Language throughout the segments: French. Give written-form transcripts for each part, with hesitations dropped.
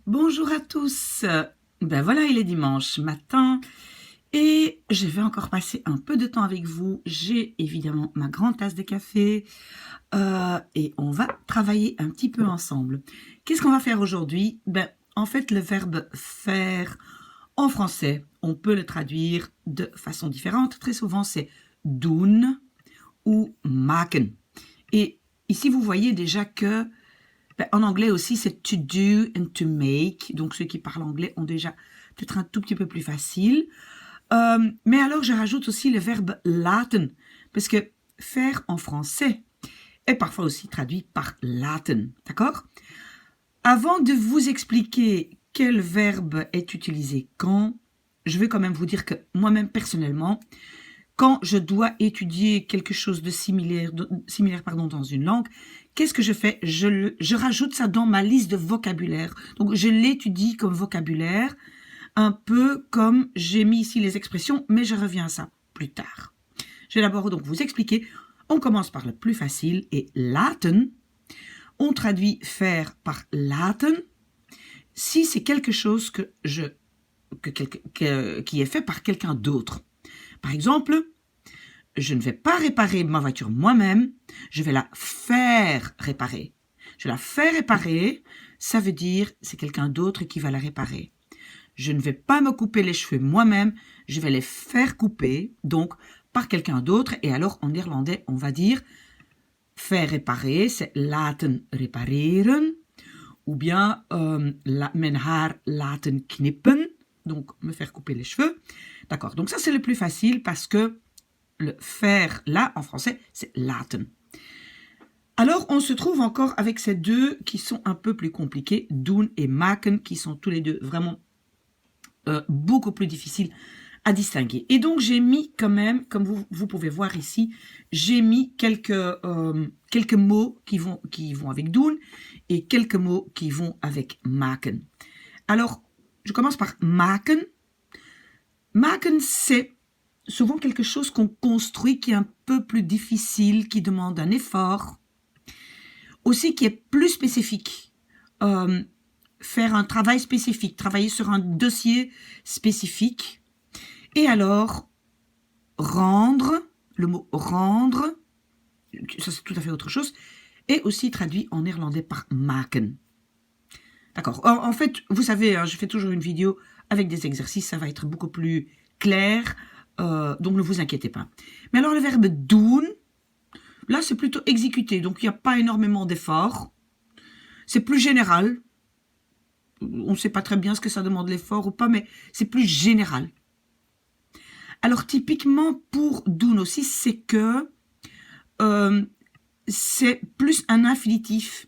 Bonjour à tous. Ben voilà, il est dimanche matin et je vais encore passer un peu de temps avec vous. J'ai évidemment ma grande tasse de café et on va travailler un petit peu ensemble. Qu'est-ce qu'on va faire aujourd'hui? Ben, en fait, le verbe faire en français, on peut le traduire de façon différente. Très souvent, c'est doen ou maken. Et ici, vous voyez déjà que en anglais aussi, c'est to do and to make. Donc, ceux qui parlent anglais ont déjà peut-être un tout petit peu plus facile. Mais alors, je rajoute aussi le verbe laten. Parce que faire en français est parfois aussi traduit par laten. D'accord? Avant de vous expliquer quel verbe est utilisé quand, je vais quand même vous dire que moi-même, personnellement, quand je dois étudier quelque chose de similaire dans une langue, qu'est-ce que je fais? Je rajoute ça dans ma liste de vocabulaire. Donc, je l'étudie comme vocabulaire, un peu comme j'ai mis ici les expressions, mais je reviens à ça plus tard. Je vais d'abord donc vous expliquer. On commence par le plus facile et laten. On traduit faire par laten si c'est quelque chose qui est fait par quelqu'un d'autre. Par exemple, je ne vais pas réparer ma voiture moi-même, je vais la faire réparer. Je la fais réparer, ça veut dire c'est quelqu'un d'autre qui va la réparer. Je ne vais pas me couper les cheveux moi-même, je vais les faire couper, donc par quelqu'un d'autre. Et alors en néerlandais, on va dire faire réparer, c'est laten repareren, ou bien mijn haar laten knippen, donc me faire couper les cheveux. D'accord, donc ça c'est le plus facile parce que le faire, là, en français, c'est laten. Alors, on se trouve encore avec ces deux qui sont un peu plus compliqués, doen et maken, qui sont tous les deux vraiment beaucoup plus difficiles à distinguer. Et donc, j'ai mis quand même, comme vous pouvez voir ici, j'ai mis quelques mots qui vont avec doen et quelques mots qui vont avec maken. Alors, je commence par maken. Maken, c'est souvent quelque chose qu'on construit qui est un peu plus difficile, qui demande un effort, aussi qui est plus spécifique. Faire un travail spécifique, travailler sur un dossier spécifique. Et alors, rendre, le mot rendre, ça c'est tout à fait autre chose, est aussi traduit en néerlandais par maken. D'accord. En fait, vous savez, je fais toujours une vidéo avec des exercices, ça va être beaucoup plus clair. Donc ne vous inquiétez pas. Mais alors le verbe doen, là c'est plutôt exécuter, donc il n'y a pas énormément d'efforts. C'est plus général. On ne sait pas très bien ce que ça demande l'effort ou pas, mais c'est plus général. Alors typiquement pour doen aussi, c'est que c'est plus un infinitif.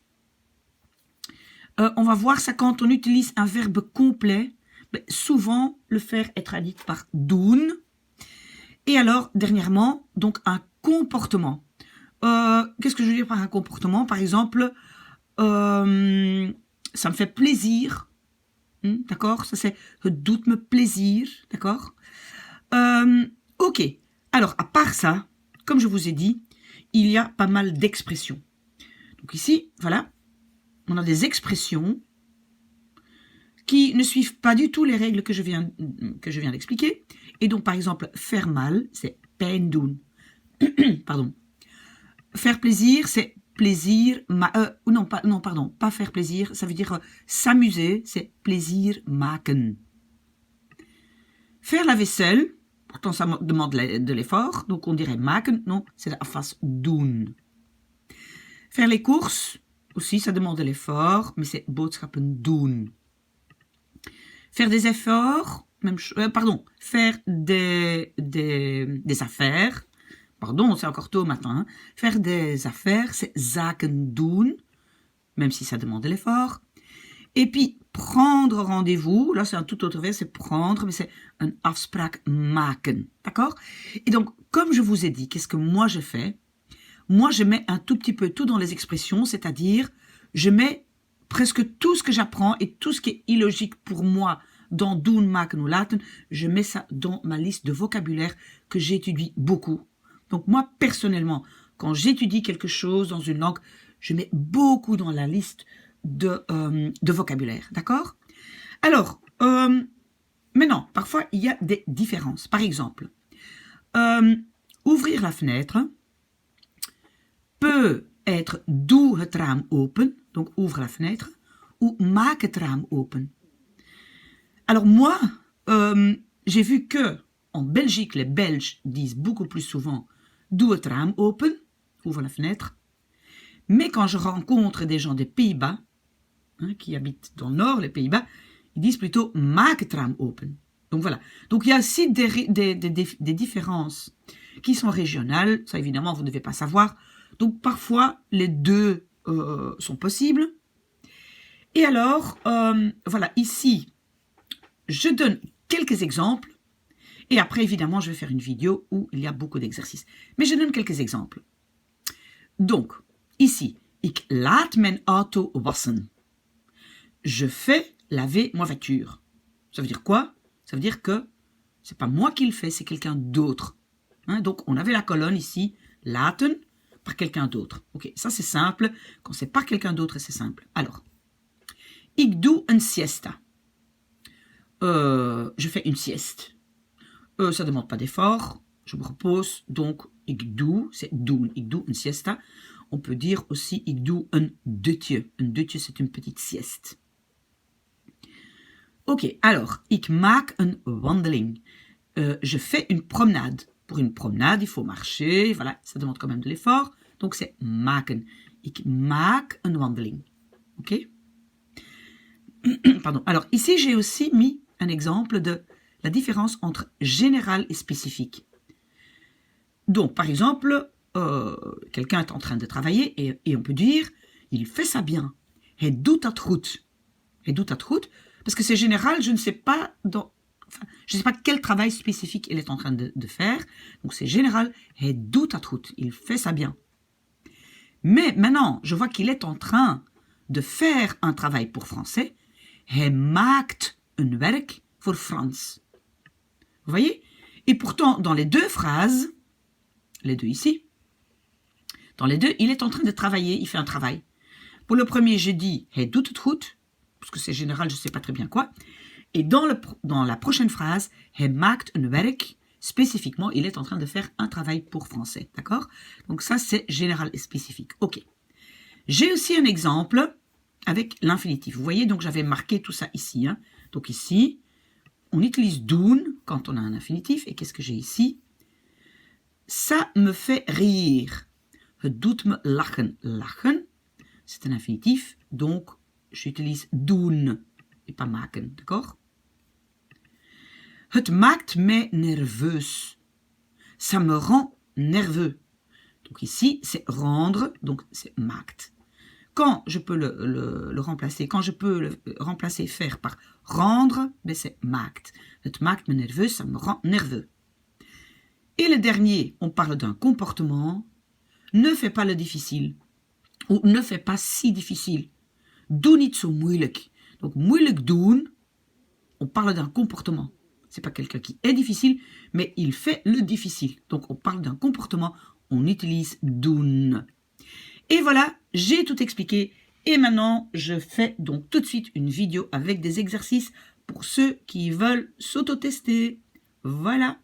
On va voir ça quand on utilise un verbe complet. Souvent le faire est traduit par doen. Et alors, dernièrement, donc un comportement. Qu'est-ce que je veux dire par un comportement? Par exemple, ça me fait plaisir. D'accord? Ça c'est het doet me plaisir. D'accord? Ok. Alors, à part ça, comme je vous ai dit, il y a pas mal d'expressions. Donc ici, voilà, on a des expressions qui ne suivent pas du tout les règles que je viens d'expliquer. Et donc, par exemple, faire mal, c'est pijn doen. Pardon. Faire plaisir, c'est plaisir. Pas faire plaisir. Ça veut dire s'amuser, c'est plaisir maken. Faire la vaisselle, pourtant ça demande de l'effort, donc on dirait maken. Non, c'est la face doen. Faire les courses, aussi ça demande de l'effort, mais c'est boodschappen doen. Faire des efforts, faire des affaires. Pardon, c'est encore tôt matin. Hein. Faire des affaires, c'est zaken doen, même si ça demande de l'effort. Et puis, prendre rendez-vous, là c'est un tout autre verbe, c'est prendre, mais c'est un afspraak maken. D'accord? Et donc, comme je vous ai dit, qu'est-ce que moi je fais? Moi, je mets un tout petit peu tout dans les expressions, c'est-à-dire, je mets presque tout ce que j'apprends et tout ce qui est illogique pour moi dans doen, maken ou laten, je mets ça dans ma liste de vocabulaire que j'étudie beaucoup. Donc moi, personnellement, quand j'étudie quelque chose dans une langue, je mets beaucoup dans la liste de vocabulaire, d'accord? Alors, maintenant, parfois, il y a des différences. Par exemple, ouvrir la fenêtre peut être doe het raam open, donc ouvre la fenêtre, ou maak het raam open. Alors moi, j'ai vu que en Belgique, les Belges disent beaucoup plus souvent doe het raam open, ouvre la fenêtre. Mais quand je rencontre des gens des Pays-Bas, qui habitent dans le nord, les Pays-Bas, ils disent plutôt maak het raam open. Donc voilà. Donc il y a aussi des différences qui sont régionales. Ça évidemment, vous ne devez pas savoir. Donc parfois, les deux sont possibles. Et alors, voilà, ici, je donne quelques exemples. Et après, évidemment, je vais faire une vidéo où il y a beaucoup d'exercices. Mais je donne quelques exemples. Donc, ici, ik laat mijn auto wassen. Je fais laver ma voiture. Ça veut dire quoi? Ça veut dire que c'est pas moi qui le fais, c'est quelqu'un d'autre. Donc, on avait la colonne ici, laten, par quelqu'un d'autre. Ok, ça c'est simple. Quand c'est par quelqu'un d'autre, c'est simple. Alors, ik doe een siesta. Je fais une sieste. Ça ne demande pas d'effort. Je me repose, donc ik doe, c'est doen. Ik doe een siesta. On peut dire aussi ik doe een dutje. Een dutje, c'est une petite sieste. Ok, alors, ik maak een wandeling. Je fais une promenade. Pour une promenade, il faut marcher. Voilà, ça demande quand même de l'effort. Donc, c'est maken. Ik maak een wandeling. Ok? Pardon. Alors, ici, j'ai aussi mis un exemple de la différence entre général et spécifique. Donc, par exemple, quelqu'un est en train de travailler et on peut dire, il fait ça bien. Hij doet dat goed. Hij doet dat goed. Parce que c'est général, je ne sais pas je ne sais pas quel travail spécifique il est en train de faire. Donc c'est général, hij doet dat goed. Il fait ça bien. Mais maintenant, je vois qu'il est en train de faire un travail pour français. Hij maakt een werk voor Frans. Vous voyez? Et pourtant, dans les deux phrases, les deux ici, dans les deux, il est en train de travailler, il fait un travail. Pour le premier, j'ai dit, hij doet het goed, parce que c'est général, je ne sais pas très bien quoi. Et dans la prochaine phrase, hij maakt een werk, spécifiquement, il est en train de faire un travail pour français, d'accord? Donc ça, c'est général et spécifique. Ok. J'ai aussi un exemple avec l'infinitif. Vous voyez, donc j'avais marqué tout ça ici. Donc ici, on utilise doen quand on a un infinitif. Et qu'est-ce que j'ai ici? Ça me fait rire. Het doet me lachen. Lachen, c'est un infinitif, donc j'utilise doen et pas maken, d'accord? Het maakt mij nerveus. Ça me rend nerveux. Donc ici, c'est rendre, donc c'est maakt. Quand je peux le remplacer, faire par rendre, ben c'est maakt. Het maakt me nerveux, ça me rend nerveux. Et le dernier, on parle d'un comportement. Ne fais pas le difficile. Ou ne fais pas si difficile. Doe niet zo moeilijk. Donc moeilijk doen, on parle d'un comportement. C'est pas quelqu'un qui est difficile, mais il fait le difficile. Donc on parle d'un comportement, on utilise doen. Et voilà, j'ai tout expliqué. Et maintenant, je fais donc tout de suite une vidéo avec des exercices pour ceux qui veulent s'auto-tester. Voilà.